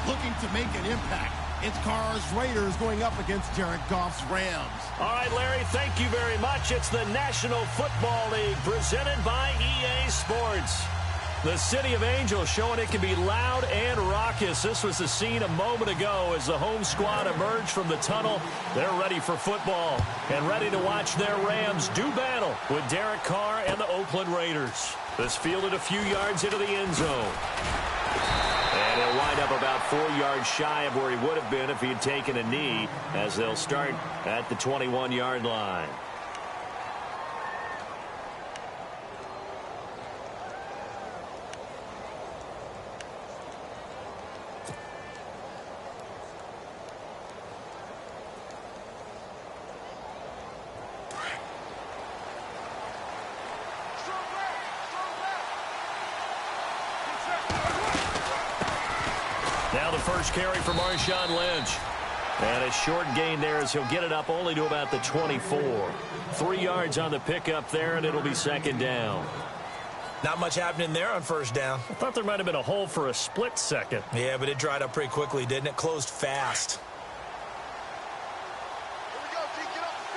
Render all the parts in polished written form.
looking to make an impact. It's Carr's Raiders going up against Jared Goff's Rams. All right, Larry, thank you very much. It's the National Football League presented by EA Sports. The City of Angels showing it can be loud and raucous. This was the scene a moment ago as the home squad emerged from the tunnel. They're ready for football and ready to watch their Rams do battle with Derek Carr and the Oakland Raiders. This fielded a few yards into the end zone. And he'll wind up about 4 yards shy of where he would have been if he had taken a knee, as they'll start at the 21-yard line. Now the first carry for Marshawn Lynch. And a short gain there as he'll get it up only to about the 24. 3 yards on the pickup there, and it'll be second down. Not much happening there on first down. I thought there might have been a hole for a split second. Yeah, but it dried up pretty quickly, didn't it? Closed fast. Here we go, T. Get up the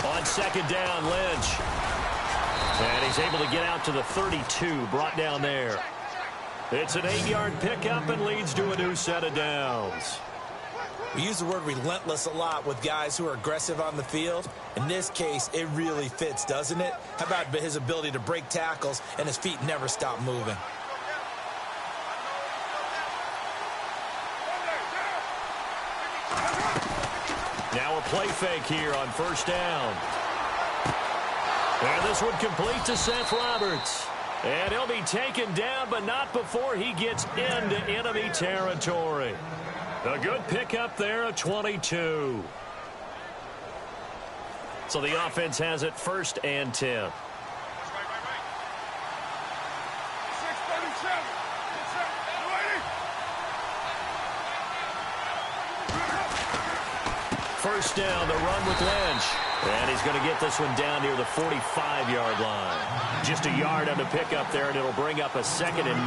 field. On second down, Lynch. And he's able to get out to the 32, brought down there. It's an 8-yard pickup and leads to a new set of downs. We use the word relentless a lot with guys who are aggressive on the field. In this case, it really fits, doesn't it? How about his ability to break tackles and his feet never stop moving? Now a play fake here on first down. And this one complete to Seth Roberts. And he'll be taken down, but not before he gets into enemy territory. A good pickup there at 22. So the offense has it first and 10. First down, the run with Lynch. And he's going to get this one down near the 45-yard line. Just a yard on the pickup there, and it'll bring up a 2nd and 9.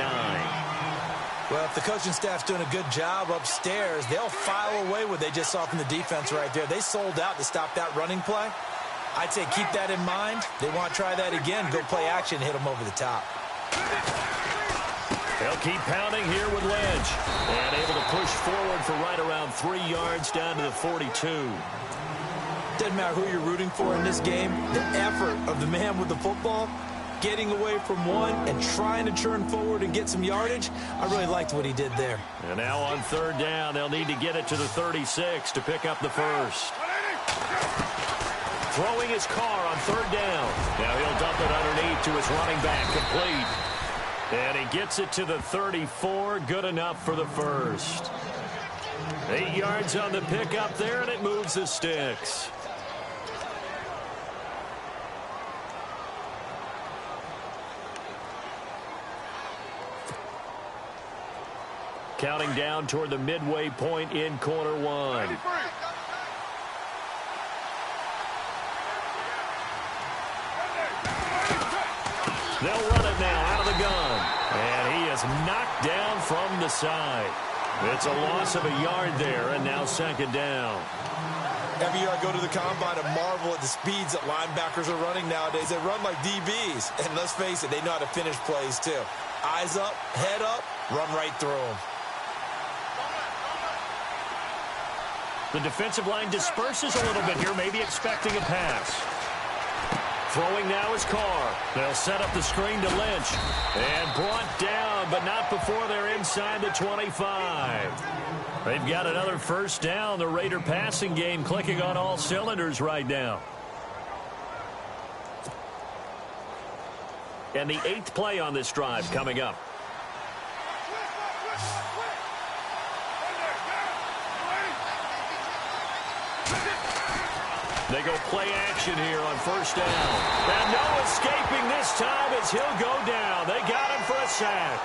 Well, if the coaching staff's doing a good job upstairs, they'll file away what they just saw from the defense right there. They sold out to stop that running play. I'd say keep that in mind. They want to try that again, go play action, hit them over the top. They'll keep pounding here with Lynch. And able to push forward for right around 3 yards down to the 42. Doesn't matter who you're rooting for in this game. The effort of the man with the football, getting away from one and trying to churn forward and get some yardage, I really liked what he did there. And now on third down, they'll need to get it to the 36 to pick up the first. Throwing his car on third down. Now he'll dump it underneath to his running back, complete. And he gets it to the 34, good enough for the first. 8 yards on the pickup there, and it moves the sticks. Counting down toward the midway point in quarter one. They'll run it now out of the gun. And he is knocked down from the side. It's a loss of a yard there, and now second down. Every year I go to the combine and marvel at the speeds that linebackers are running nowadays. They run like DBs. And let's face it, they know how to finish plays too. Eyes up, head up, run right through them. The defensive line disperses a little bit here, maybe expecting a pass. Throwing now is Carr. They'll set up the screen to Lynch. And brought down, but not before they're inside the 25. They've got another first down. The Raider passing game clicking on all cylinders right now. And the 8th play on this drive coming up. They go play action here on first down. And no escaping this time as he'll go down. They got him for a sack.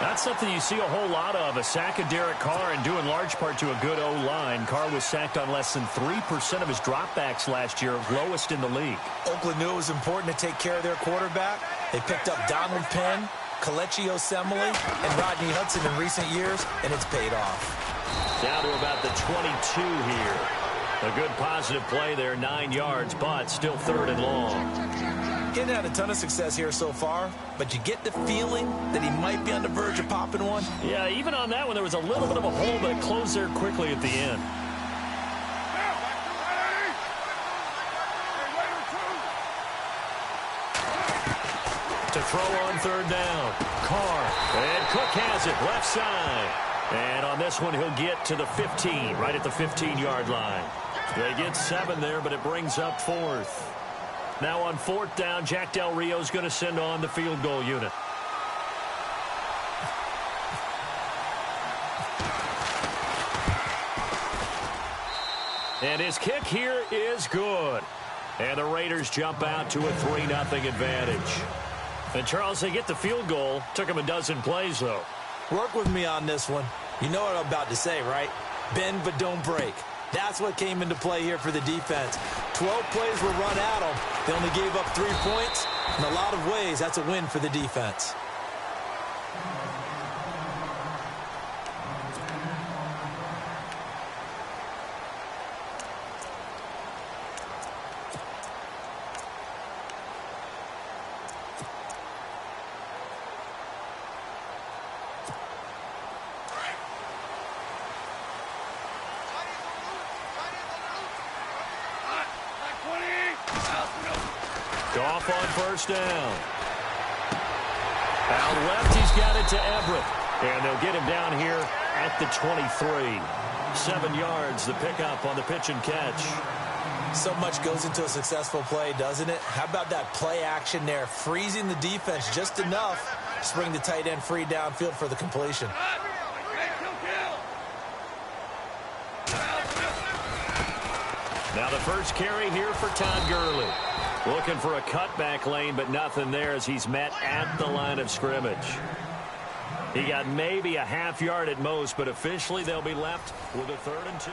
That's something you see a whole lot of, a sack of Derek Carr, and due in large part to a good O-line. Carr was sacked on less than 3% of his dropbacks last year, lowest in the league. Oakland knew it was important to take care of their quarterback. They picked up Donald Penn, Kelechi Osemele, and Rodney Hudson in recent years, and it's paid off. Down to about the 22 here. A good positive play there, 9 yards, but still 3rd and long. He had a ton of success here so far, but you get the feeling that he might be on the verge of popping one. Yeah, even on that one, there was a little bit of a hole, but it closed there quickly at the end. To throw on 3rd down. Carr. And Cook has it, left side. And on this one, he'll get to the 15, right at the 15-yard line. They get 7 there, but it brings up 4th. Now on 4th down, Jack Del Rio's going to send on the field goal unit. And his kick here is good. And the Raiders jump out to a 3-0 advantage. And Charles, they get the field goal. Took them a dozen plays, though. Work with me on this one. You know what I'm about to say, right? Bend but don't break. That's what came into play here for the defense. 12 plays were run at them. They only gave up 3 points. In a lot of ways, that's a win for the defense. Goff on 1st down. Out left, he's got it to Everett. And they'll get him down here at the 23. 7 yards, the pickup on the pitch and catch. So much goes into a successful play, doesn't it? How about that play action there? Freezing the defense just enough to bring the tight end free downfield for the completion. Now the first carry here for Todd Gurley. Looking for a cutback lane, but nothing there as he's met at the line of scrimmage. He got maybe a half yard at most, but officially they'll be left with a 3rd and 2.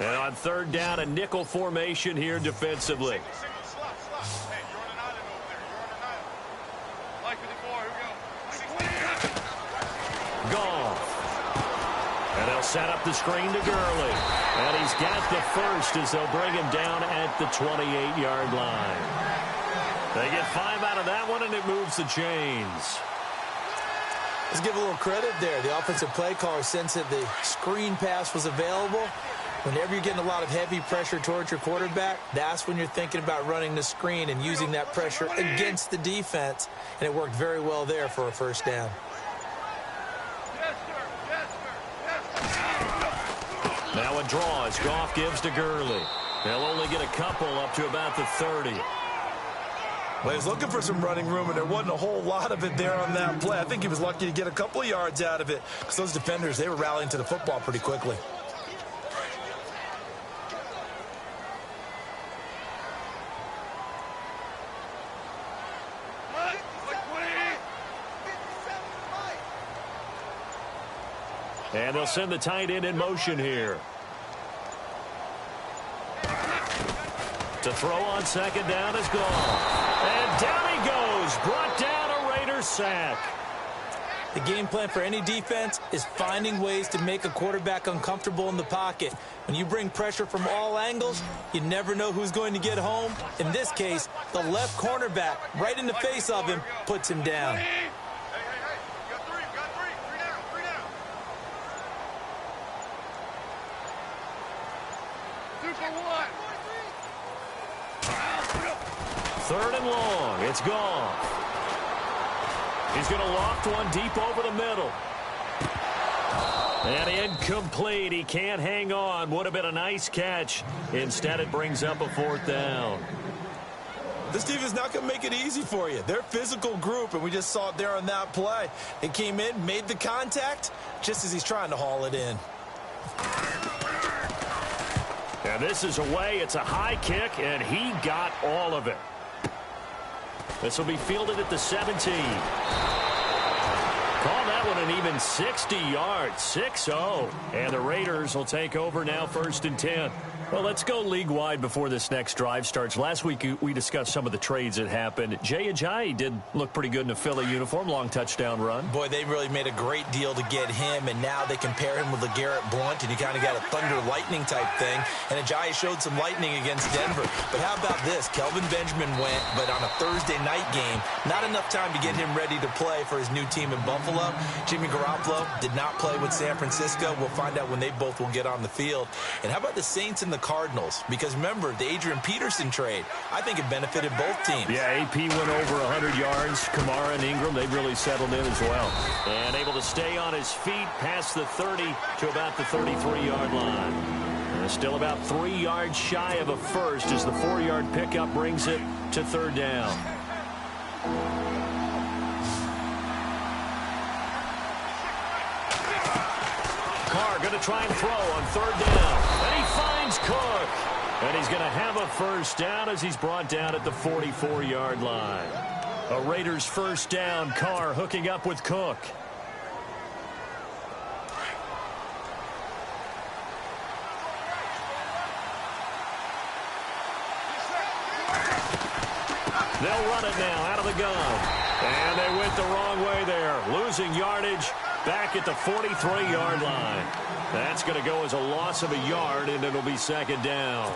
And on 3rd down, a nickel formation here defensively. Hey, you're on an island over there. You're on an island. Like with the ball, here we go. Goff. And they'll set up the screen to Gurley. And he's got the first as they'll bring him down at the 28-yard line. They get 5 out of that one, and it moves the chains. Let's give a little credit there. The offensive play caller sensed that the screen pass was available. Whenever you're getting a lot of heavy pressure towards your quarterback, that's when you're thinking about running the screen and using that pressure against the defense. And it worked very well there for a 1st down. Now a draw as Goff gives to Gurley. They'll only get a couple up to about the 30. Well, he was looking for some running room, and there wasn't a whole lot of it there on that play. I think he was lucky to get a couple of yards out of it because those defenders, they were rallying to the football pretty quickly. And they'll send the tight end in motion here. To throw on 2nd down is Goff. And down he goes. Brought down a Raiders sack. The game plan for any defense is finding ways to make a quarterback uncomfortable in the pocket. When you bring pressure from all angles, you never know who's going to get home. In this case, the left cornerback, right in the face of him, puts him down. Hey, you got 3, you got 3. 3 down, 3 down. 2 for 1. 3rd and long. It's Goff. He's going to loft one deep over the middle. And incomplete. He can't hang on. Would have been a nice catch. Instead, it brings up a 4th down. This defense is not going to make it easy for you. They're a physical group, and we just saw it there on that play. They came in, made the contact, just as he's trying to haul it in. And this is away. It's a high kick, and he got all of it. This will be fielded at the 17. Call that one an even 60 yards, 6-0. And the Raiders will take over now, 1st and 10. Well, let's go league-wide before this next drive starts. Last week, we discussed some of the trades that happened. Jay Ajayi did look pretty good in a Philly uniform, long touchdown run. Boy, they really made a great deal to get him, and now they compare him with LeGarrette Blount, and you kind of got a thunder-lightning type thing. And Ajayi showed some lightning against Denver. But how about this? Kelvin Benjamin went, but on a Thursday night game, not enough time to get him ready to play for his new team in Buffalo. Jimmy Garoppolo did not play with San Francisco. We'll find out when they both will get on the field. And how about the Saints and the Cardinals? Because remember, the Adrian Peterson trade, I think it benefited both teams. Yeah, AP went over 100 yards. Kamara and Ingram, they've really settled in as well. And able to stay on his feet past the 30 to about the 33-yard line. And still about 3 yards shy of a first as the 4-yard pickup brings it to 3rd down. Carr going to try and throw on 3rd down. And he finds Cook. And he's going to have a 1st down as he's brought down at the 44-yard line. A Raiders 1st down. Carr hooking up with Cook. They'll run it now out of the gun. And they went the wrong way there. Losing yardage back at the 43-yard line. That's going to go as a loss of a yard, and it'll be 2nd down.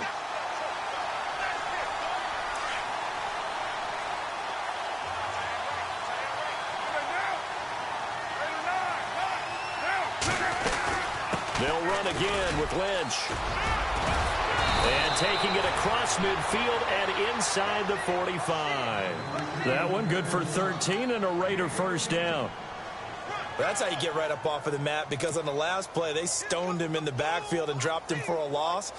They'll run again with Lynch. And taking it across midfield and inside the 45. That one good for 13 and a Raider 1st down. That's how you get right up off of the mat, because on the last play, they stoned him in the backfield and dropped him for a loss.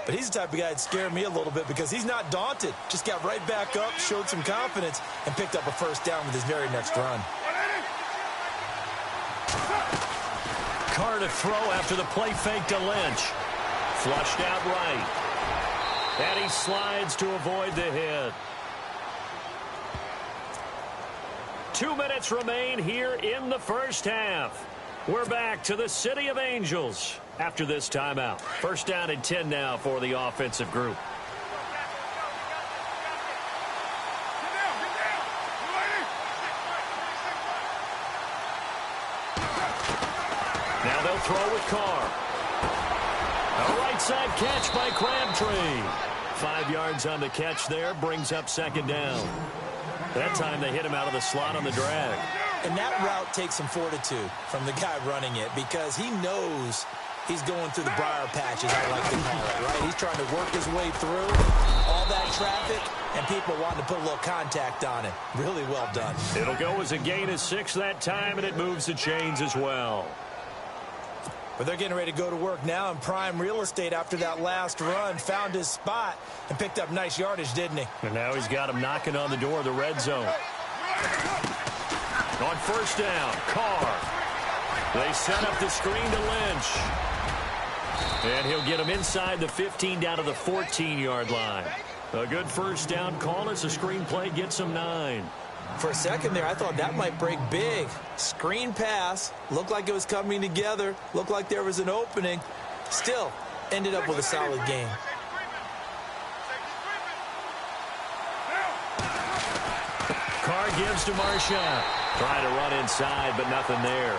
But he's the type of guy that scared me a little bit because he's not daunted. Just got right back up, showed some confidence, and picked up a 1st down with his very next run. Carr to throw after the play fake to Lynch. Flushed out right. And he slides to avoid the hit. 2 minutes remain here in the 1st half. We're back to the City of Angels after this timeout. 1st down and 10 now for the offensive group. Now they'll throw with Carr. A right side catch by Crabtree. 5 yards on the catch there, brings up 2nd down. That time they hit him out of the slot on the drag. And that route takes some fortitude from the guy running it, because he knows he's going through the briar patches, I like to call it, right? He's trying to work his way through all that traffic, and people wanting to put a little contact on it. Really well done. It'll go as a gain of 6 that time, and it moves the chains as well. But they're getting ready to go to work now in prime real estate after that last run. Found his spot and picked up nice yardage, didn't he? And now he's got him knocking on the door of the red zone. On 1st down, Carr. They set up the screen to Lynch. And he'll get him inside the 15 down to the 14-yard line. A good 1st down call as the screen play gets him 9. For a second there, I thought that might break big. Screen pass. Looked like it was coming together. Looked like there was an opening. Still, ended up with a solid game. Carr gives to Marchand. Trying to run inside, but nothing there.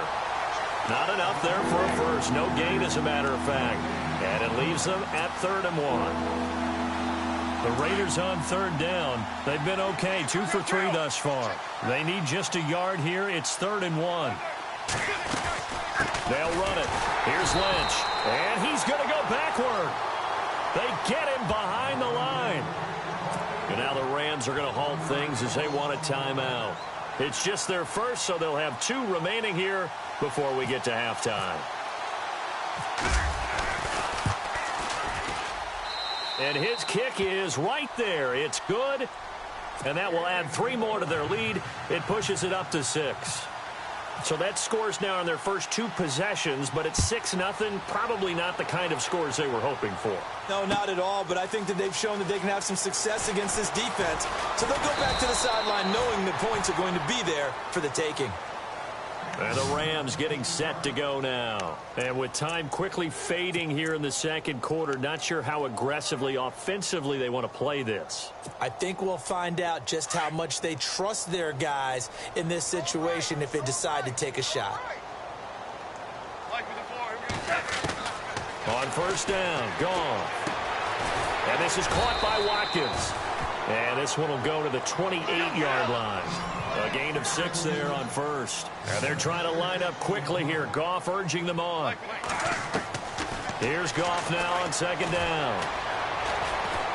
Not enough there for a first. No gain, as a matter of fact. And it leaves them at 3rd and 1. The Raiders on 3rd down. They've been okay, 2 for 3 thus far. They need just a yard here. It's 3rd and 1. They'll run it. Here's Lynch. And he's going to go backward. They get him behind the line. And now the Rams are going to halt things as they want a timeout. It's just their first, so they'll have 2 remaining here before we get to halftime. And his kick is right there. It's good. And that will add 3 more to their lead. It pushes it up to 6. So that scores now on their first 2 possessions, but it's 6-0. Probably not the kind of scores they were hoping for. No, not at all, but I think that they've shown that they can have some success against this defense. So they'll go back to the sideline knowing the points are going to be there for the taking. And the Rams getting set to go now. And with time quickly fading here in the second quarter, not sure how aggressively, offensively they want to play this. I think we'll find out just how much they trust their guys in this situation if they decide to take a shot. On first down, gone. And this is caught by Watkins. And this one will go to the 28-yard line. A gain of 6 there on first. And they're trying to line up quickly here. Goff urging them on. Here's Goff now on second down.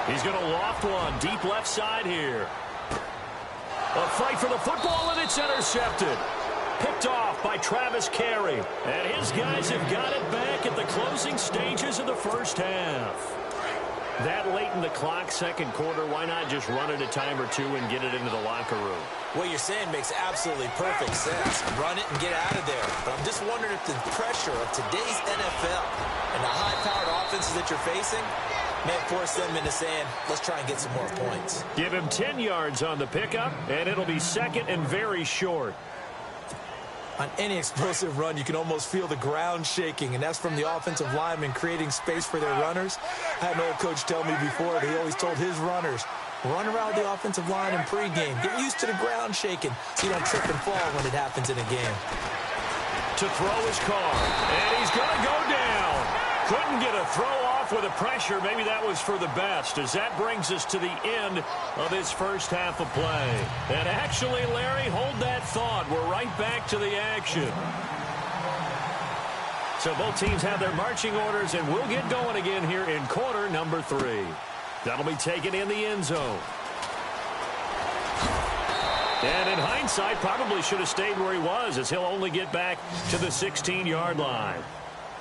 He's going to loft one deep left side here. A fight for the football, and it's intercepted. Picked off by Travis Carey. And his guys have got it back at the closing stages of the first half. That late in the clock, second quarter, why not just run it a time or 2 and get it into the locker room? What you're saying makes absolutely perfect sense. Run it and get out of there. But I'm just wondering if the pressure of today's NFL and the high-powered offenses that you're facing may force them into saying, let's try and get some more points. Give him 10 yards on the pickup, and it'll be second and very short. On any explosive run, you can almost feel the ground shaking, and that's from the offensive linemen creating space for their runners. I had an old coach tell me before that he always told his runners, run around the offensive line in pregame. Get used to the ground shaking so you don't trip and fall when it happens in a game. To throw his car, and he's going to go down. Couldn't get a throw off with the pressure. Maybe that was for the best, as that brings us to the end of this first half of play. And actually, Larry, hold that thought. We're right back to the action. So both teams have their marching orders, and we'll get going again here in quarter number 3. That'll be taken in the end zone. And in hindsight, probably should have stayed where he was, as he'll only get back to the 16-yard line.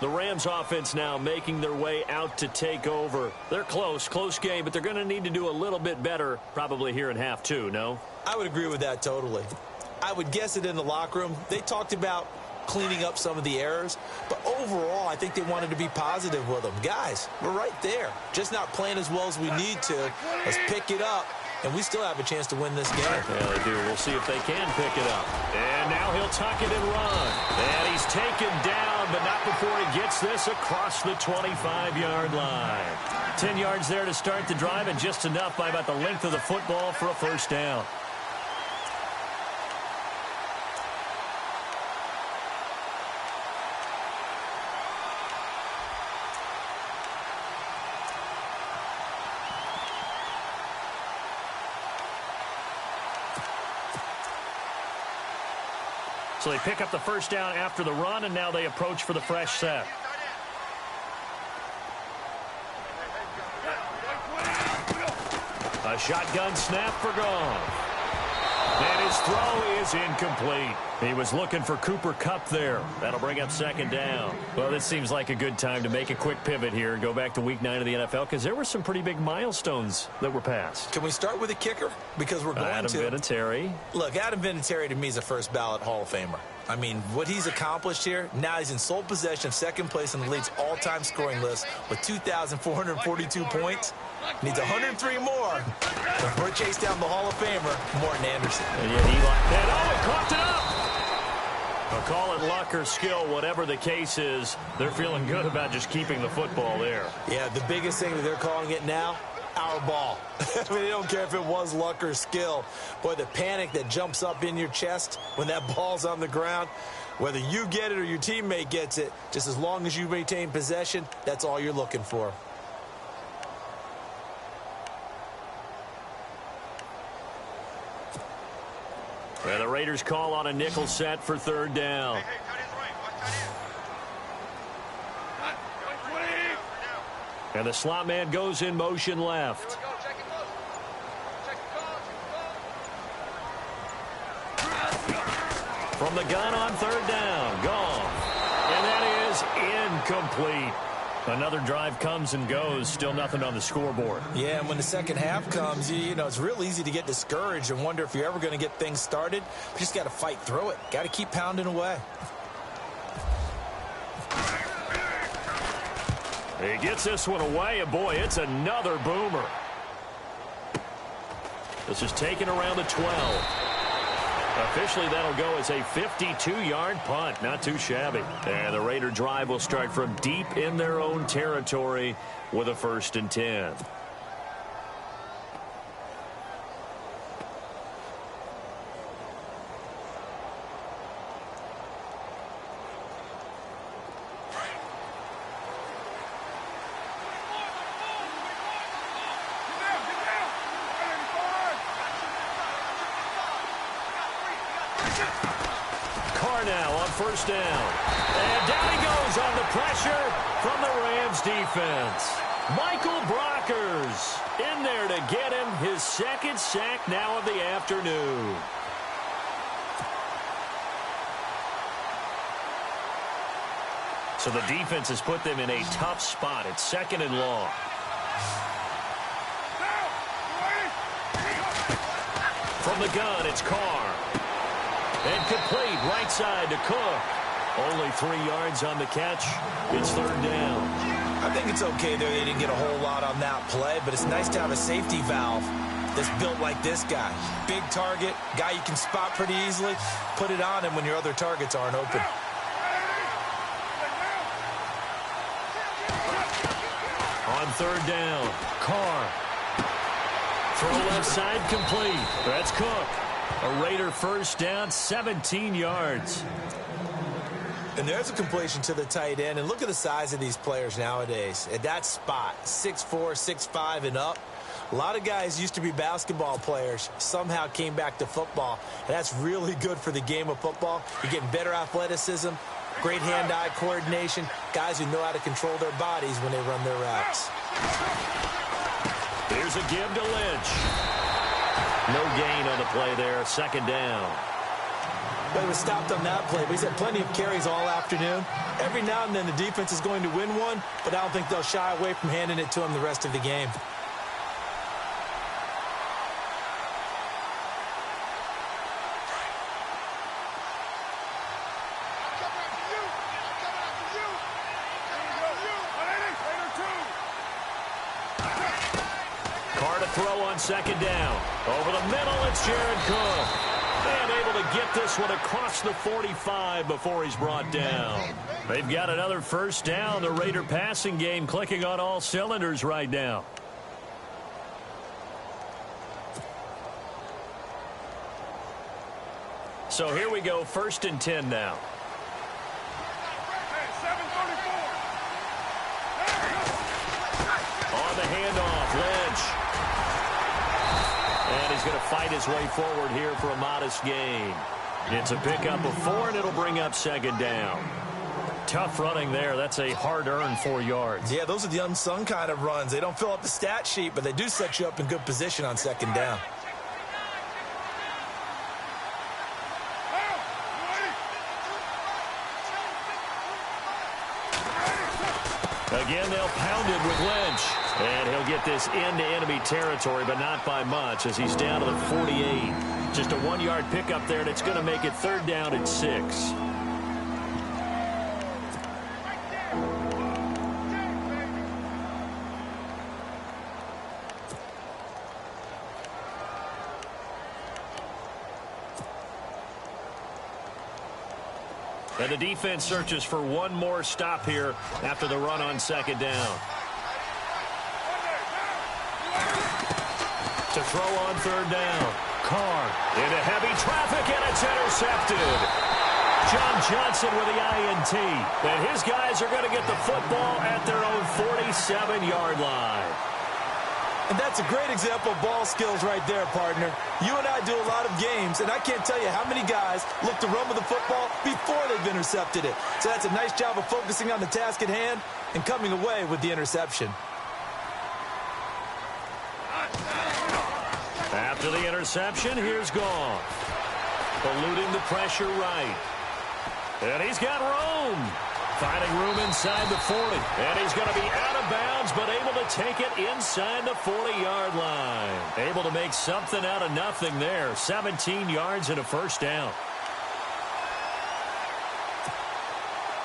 The Rams offense now making their way out to take over. They're close game, but they're going to need to do a little bit better probably here in half 2, no? I would agree with that totally. I would guess it in the locker room. They talked about cleaning up some of the errors, but overall, I think they wanted to be positive with them. Guys, we're right there. Just not playing as well as we need to. Let's pick it up, and we still have a chance to win this game. Yeah, they do. We'll see if they can pick it up. And now he'll tuck it and run. And he's taken down, but not before he gets this across the 25-yard line. 10 yards there to start the drive, and just enough by about the length of the football for a first down. So they pick up the first down after the run, and now they approach for the fresh set. A shotgun snap for Goff. And his throw is incomplete. He was looking for Cooper Kupp there. That'll bring up second down. Well, this seems like a good time to make a quick pivot here and go back to Week 9 of the NFL, because there were some pretty big milestones that were passed. Can we start with a kicker? Because we're going Adam Vinatieri. Look, Adam Vinatieri to me is a first ballot Hall of Famer. I mean, what he's accomplished here, now he's in sole possession of second place in the league's all-time scoring list with 2,442 points. Needs 103 more. We're chased down the Hall of Famer, Morton Anderson. And yet he coughed it up. I'll call it luck or skill, whatever the case is. They're feeling good about just keeping the football there. Yeah, the biggest thing that they're calling it now, our ball. I mean, they don't care if it was luck or skill. Boy, the panic that jumps up in your chest when that ball's on the ground, whether you get it or your teammate gets it, just as long as you maintain possession, that's all you're looking for. And the Raiders call on a nickel set for third down. Hey, tight end's right. Watch tight end. And the slot man goes in motion left. Here we go. Check it close. Check the call. From the gun on third down. Gone. And that is incomplete. Another drive comes and goes, still nothing on the scoreboard. Yeah, and when the second half comes, you know, it's real easy to get discouraged and wonder if you're ever going to get things started. You just got to fight through it. Got to keep pounding away. He gets this one away, and boy, it's another boomer. This is taken around the 12. Officially, that'll go as a 52-yard punt. Not too shabby. And the Raider drive will start from deep in their own territory with a 1st and 10. Now on 1st down. And down he goes on the pressure from the Rams defense. Michael Brockers in there to get him his 2nd sack now of the afternoon. So the defense has put them in a tough spot. It's 2nd and long. From the gun, it's Carr. And complete right side to Cook. Only 3 yards on the catch. It's 3rd down. I think it's okay there. They didn't get a whole lot on that play, but it's nice to have a safety valve that's built like this guy. Big target, guy you can spot pretty easily. Put it on him when your other targets aren't open. On 3rd down, Carr. Throw left side complete. That's Cook. A Raider 1st down, 17 yards. And there's a completion to the tight end. And look at the size of these players nowadays. At that spot, 6'4", 6'5", and up. A lot of guys used to be basketball players, somehow came back to football. And that's really good for the game of football. You're getting better athleticism, great hand-eye coordination, guys who know how to control their bodies when they run their routes. Here's a give to Lynch. No gain on the play there, 2nd down. But he was stopped on that play, but he's had plenty of carries all afternoon. Every now and then the defense is going to win one, but I don't think they'll shy away from handing it to him the rest of the game. Throw on 2nd down. Over the middle, it's Jared Cook. And able to get this one across the 45 before he's brought down. They've got another 1st down. The Raider passing game clicking on all cylinders right now. So here we go, 1st and 10 now. On the handoff, Lynch. And he's going to fight his way forward here for a modest gain. It's a pickup of 4, and it'll bring up 2nd down. Tough running there. That's a hard-earned 4 yards. Yeah, those are the unsung kind of runs. They don't fill up the stat sheet, but they do set you up in good position on 2nd down. Again, they'll pound it with Lynch. And he'll get this into enemy territory, but not by much as he's down to the 48. Just a 1-yard pickup there, and it's going to make it 3rd down and 6. And the defense searches for one more stop here after the run on 2nd down. To throw on 3rd down. Carr into heavy traffic, and it's intercepted. John Johnson with the INT. And his guys are going to get the football at their own 47-yard line. And that's a great example of ball skills right there, partner. You and I do a lot of games, and I can't tell you how many guys look to run with the football before they've intercepted it. So that's a nice job of focusing on the task at hand and coming away with the interception. After the interception, here's Goff. Eluding the pressure right. And he's got room. Finding room inside the 40. And he's going to be out of bounds, but able to take it inside the 40-yard line. Able to make something out of nothing there. 17 yards and a first down.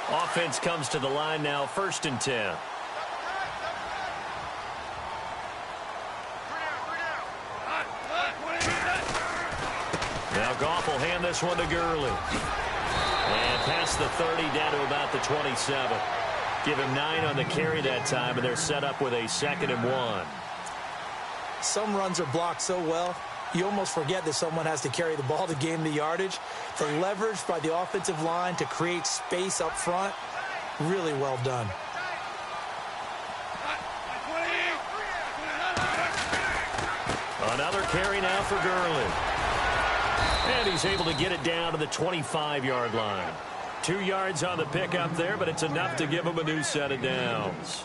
Offense comes to the line now, 1st and 10. Now Goff will hand this one to Gurley. And past the 30 down to about the 27. Give him 9 on the carry that time, and they're set up with a 2nd and 1. Some runs are blocked so well, you almost forget that someone has to carry the ball to gain the yardage. The leverage by the offensive line to create space up front, really well done. Another carry now for Gurley. And he's able to get it down to the 25-yard line. 2 yards on the pickup there, but it's enough to give him a new set of downs.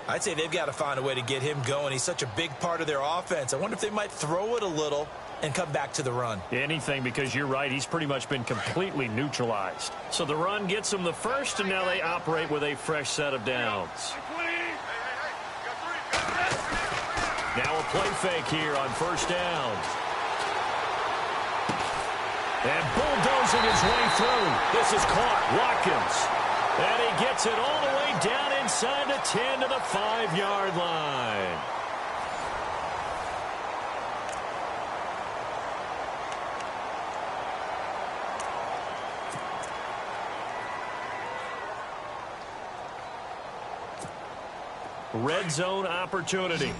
I'd say they've got to find a way to get him going. He's such a big part of their offense. I wonder if they might throw it a little and come back to the run. Anything, because you're right, he's pretty much been completely neutralized. So the run gets them the first, and now they operate with a fresh set of downs. Now a play fake here on 1st down. And bulldozing his way through. This is caught. Watkins. And he gets it all the way down inside the 10 to the 5-yard line. Red zone opportunity.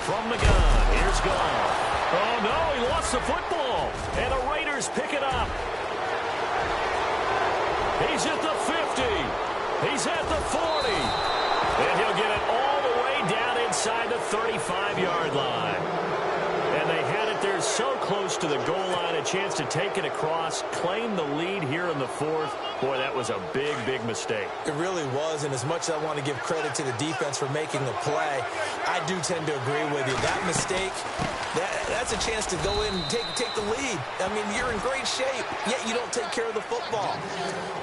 From the gun, here's Goff. Oh, no, he lost the football. And the Raiders pick it up. He's at the 50. He's at the 40. And he'll get it all the way down inside the 35-yard line. And they had it there so close to the goal line, a chance to take it across, claim the lead here in the 4th. Boy, that was a big, big mistake. It really was, and as much as I want to give credit to the defense for making the play, I do tend to agree with you. That mistake, that's a chance to go in and take the lead. I mean, you're in great shape, yet you don't take care of the football.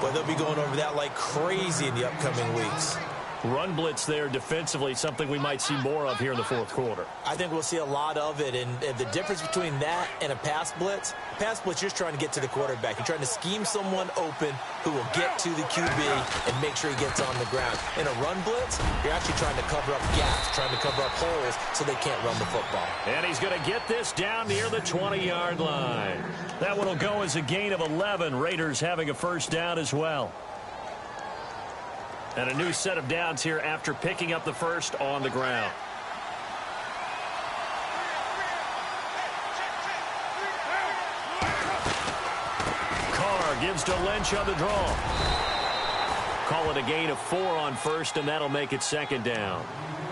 But they'll be going over that like crazy in the upcoming weeks. Run blitz there defensively, something we might see more of here in the 4th quarter. I think we'll see a lot of it, and the difference between that and a pass blitz, you're just trying to get to the quarterback. You're trying to scheme someone open who will get to the QB and make sure he gets on the ground. In a run blitz, you're actually trying to cover up gaps, trying to cover up holes so they can't run the football. And he's going to get this down near the 20-yard line. That one will go as a gain of 11. Raiders having a first down as well. And a new set of downs here after picking up the first on the ground. Carr gives to Lynch on the draw. Call it a gain of 4 on first, and that'll make it 2nd down.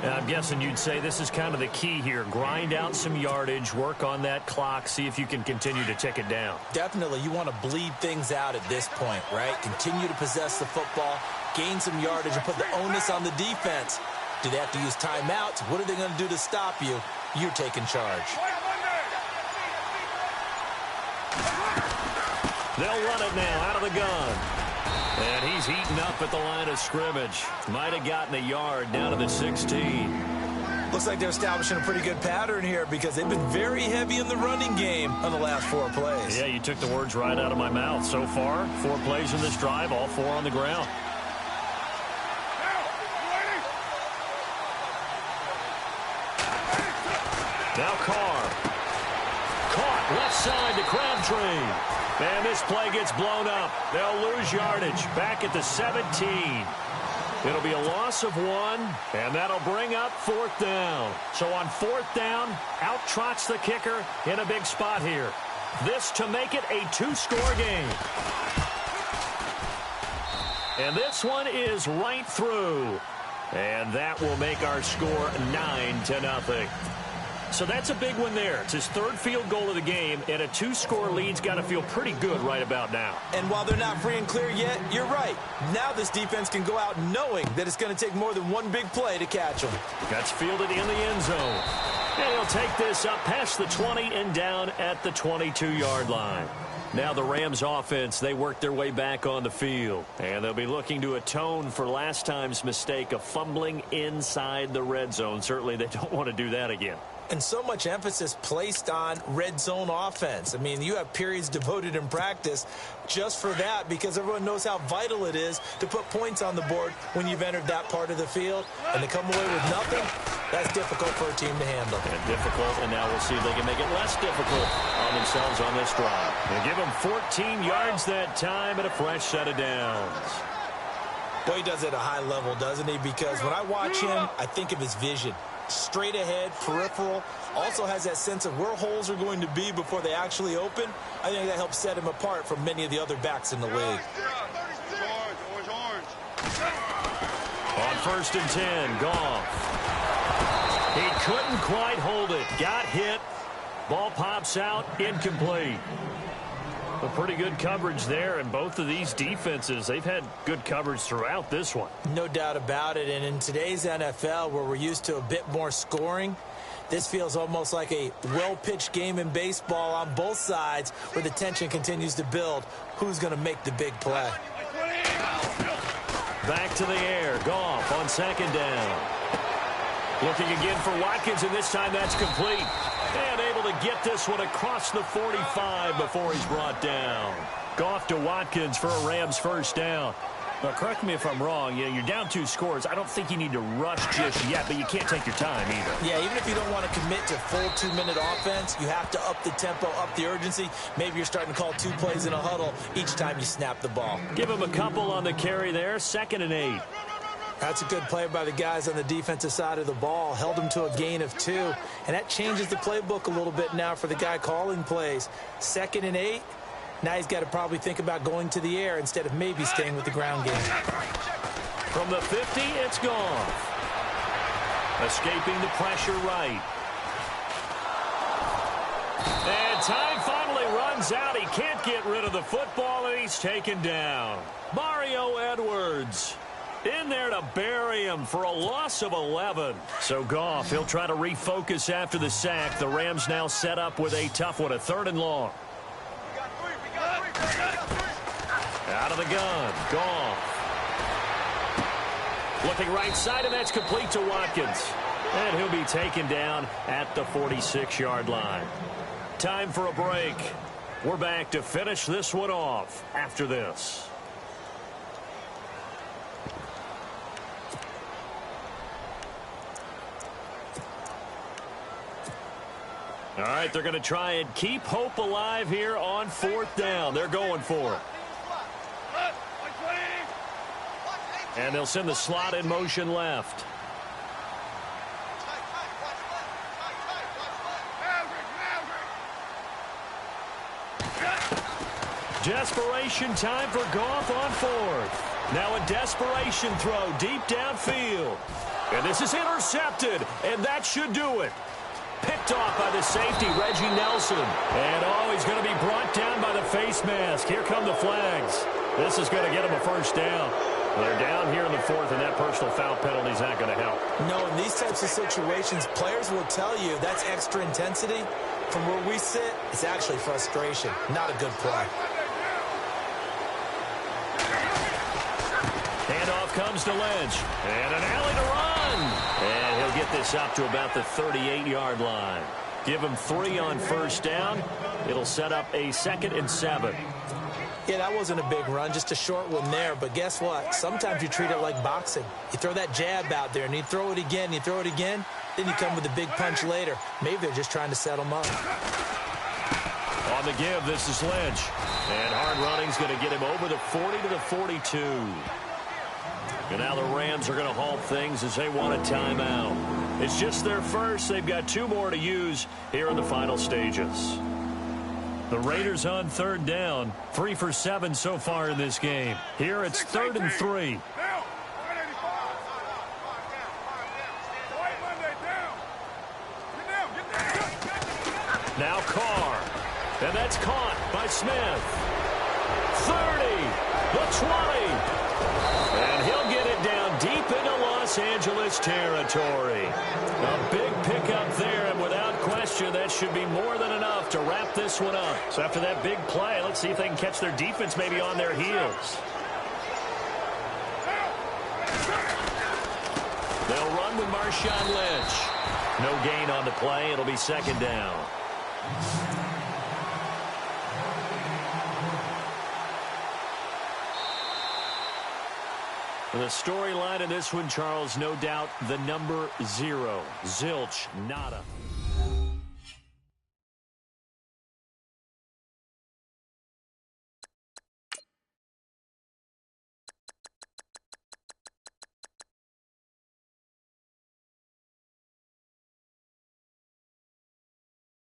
And I'm guessing you'd say this is kind of the key here. Grind out some yardage, work on that clock, see if you can continue to tick it down. Definitely. You want to bleed things out at this point, right? Continue to possess the football, gain some yardage, and put the onus on the defense. Do they have to use timeouts? What are they going to do to stop you? You're taking charge. They'll run it now out of the gun. And he's eaten up at the line of scrimmage. Might have gotten a yard down to the 16. Looks like they're establishing a pretty good pattern here because they've been very heavy in the running game on the last 4 plays. Yeah, you took the words right out of my mouth. So far, 4 plays in this drive, all 4 on the ground. Now Carr. Caught left side to Crabtree. And this play gets blown up. They'll lose yardage back at the 17. It'll be a loss of 1, and that'll bring up 4th down. So on 4th down, out trots the kicker in a big spot here. This to make it a 2-score game. And this one is right through. And that will make our score 9-0. So that's a big one there. It's his third field goal of the game, and a 2-score lead's got to feel pretty good right about now. And while they're not free and clear yet, you're right. Now this defense can go out knowing that it's going to take more than one big play to catch them. That's fielded in the end zone. And he'll take this up past the 20 and down at the 22-yard line. Now the Rams offense, they work their way back on the field. And they'll be looking to atone for last time's mistake of fumbling inside the red zone. Certainly they don't want to do that again. And so much emphasis placed on red zone offense. I mean, you have periods devoted in practice just for that because everyone knows how vital it is to put points on the board when you've entered that part of the field. And to come away with nothing, that's difficult for a team to handle. And difficult, and now we'll see if they can make it less difficult on themselves on this drive. They give them 14 yards that time and a fresh set of downs. Boy, he does it at a high level, doesn't he? Because when I watch him, I think of his vision. Straight ahead, peripheral, also has that sense of where holes are going to be before they actually open. I think that helps set him apart from many of the other backs in the league. On 1st and 10, Goff. He couldn't quite hold it. Got hit. Ball pops out, incomplete. A pretty good coverage there, and both of these defenses, they've had good coverage throughout this one. No doubt about it, and in today's NFL, where we're used to a bit more scoring, this feels almost like a well-pitched game in baseball on both sides where the tension continues to build. Who's going to make the big play? Back to the air. Goff on 2nd down. Looking again for Watkins, and this time that's complete. And able to get this one across the 45 before he's brought down. Goff to Watkins for a Rams first down. Now, correct me if I'm wrong. You're down 2 scores. I don't think you need to rush just yet, but you can't take your time either. Yeah, even if you don't want to commit to full 2-minute offense, you have to up the tempo, up the urgency. Maybe you're starting to call 2 plays in a huddle each time you snap the ball. Give him a couple on the carry there. 2nd and 8. That's a good play by the guys on the defensive side of the ball. Held them to a gain of 2. And that changes the playbook a little bit now for the guy calling plays. 2nd and 8. Now he's got to probably think about going to the air instead of maybe staying with the ground game. From the 50, it's gone. Escaping the pressure right. And time finally runs out. He can't get rid of the football, and he's taken down. Mario Edwards in there to bury him for a loss of 11. So Goff, he'll try to refocus after the sack. The Rams now set up with a tough one, a 3rd and long. Out of the gun, Goff. Looking right side, and that's complete to Watkins. And he'll be taken down at the 46-yard line. Time for a break. We're back to finish this one off after this. All right, they're going to try and keep hope alive here on 4th down. They're going for it. And they'll send the slot in motion left. Desperation time for Goff on 4th. Now a desperation throw deep downfield. And this is intercepted, and that should do it. Picked off by the safety, Reggie Nelson. And, he's going to be brought down by the face mask. Here come the flags. This is going to get him a first down. They're down here in the 4th, and that personal foul penalty is not going to help. No, in these types of situations, players will tell you that's extra intensity. From where we sit, it's actually frustration. Not a good play. Handoff comes to Lynch. And an alley to run. And he'll get this up to about the 38-yard line. Give him 3 on first down. It'll set up a 2nd and 7. Yeah, that wasn't a big run, just a short one there. But guess what? Sometimes you treat it like boxing. You throw that jab out there, and you throw it again, then you come with a big punch later. Maybe they're just trying to set him up. On the give, this is Lynch. And hard running's going to get him over the 40 to the 42. And now the Rams are going to halt things as they want a timeout. It's just their first. They've got 2 more to use here in the final stages. The Raiders on 3rd down, 3 for 7 so far in this game. Here it's 3rd and 3. Smith. 30, the 20. And he'll get it down deep into Los Angeles territory. A big pickup there, and without question, that should be more than enough to wrap this one up. So after that big play, let's see if they can catch their defense maybe on their heels. They'll run with Marshawn Lynch. No gain on the play. It'll be second down. The storyline in this one, Charles, no doubt the number 0. Zilch, nada.